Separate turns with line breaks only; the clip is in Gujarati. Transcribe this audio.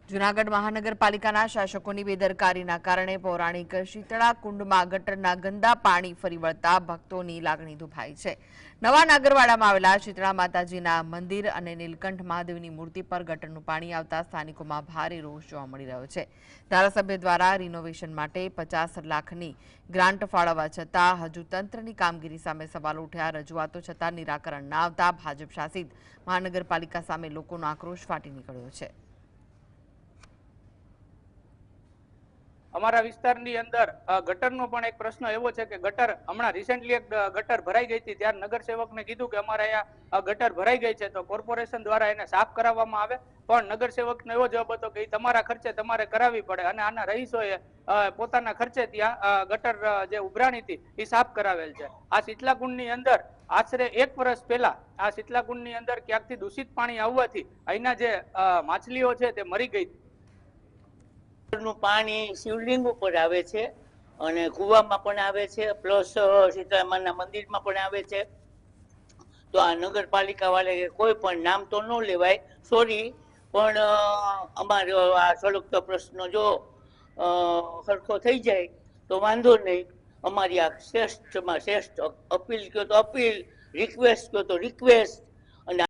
જૂનાગઢ મહાનગરપાલિકાના શાસકોની બેદરકારીના કારણે પૌરાણિક શીતળા કુંડમાં ગટરના ગંદા પાણી ફરી વળતા ભક્તોની લાગણી દુભાઈ છે। નવા નાગરવાડામાં આવેલા શીતળા માતાજીના મંદિર અને નીલકંઠ મહાદેવની મૂર્તિ પર ગટરનું પાણી આવતા સ્થાનિકોમાં ભારે રોષ જોવા મળી રહ્યો છે। ધારાસભ્ય દ્વારા રિનોવેશન માટે 50 લાખની ગ્રાન્ટ ફાળવવા છતાં હજુ તંત્રની કામગીરી સામે સવાલો ઉઠ્યા। રજૂઆતો છતાં નિરાકરણ ન આવતા ભાજપ શાસિત મહાનગરપાલિકા સામે લોકોનો આક્રોશ ફાટી નીકળ્યો છે।
અમારા વિસ્તારની અંદર ગટરનો પણ એક પ્રશ્ન એવો છે કે ગટર હમણાં રિસેન્ટલી એક ગટર ભરાઈ ગઈ હતી, ત્યારે નગરસેવકને કીધું કે અમારે અહીંયા ગટર ભરાઈ ગઈ છે તો કોર્પોરેશન દ્વારા એને સાફ કરાવવામાં આવે, પણ નગરસેવકનો એવો જવાબ હતો કે તમારા ખર્ચે તમારે કરાવવી પડે અને આના રહીશોએ પોતાના ખર્ચે ત્યાં ગટર જે ઉભરાણી હતી એ સાફ કરાવેલ છે। આ શીતલાકુંડની અંદર આશરે 1 વર્ષ પહેલા આ શીતલાકુંડની અંદર ક્યાંકથી દૂષિત પાણી આવવાથી અહીંના જે માછલીઓ છે તે મરી ગઈ।
નું પાણી શિવલિંગ ઉપર આવે છે અને કુવામાં પણ આવે છે, પ્લસ સીતારામના મંદિરમાં પણ આવે છે। તો આ નગરપાલિકા વાળા કોઈ પણ નામ તો ન લેવાય, સોરી, પણ અમારો આ સળગતો પ્રશ્ન જો સરખો થઈ જાય તો વાંધો નહીં। અમારી આ શ્રેષ્ઠમાં શ્રેષ્ઠ અપીલ કહો તો અપીલ, રિક્વેસ્ટ કહો તો રિક્વેસ્ટ, અને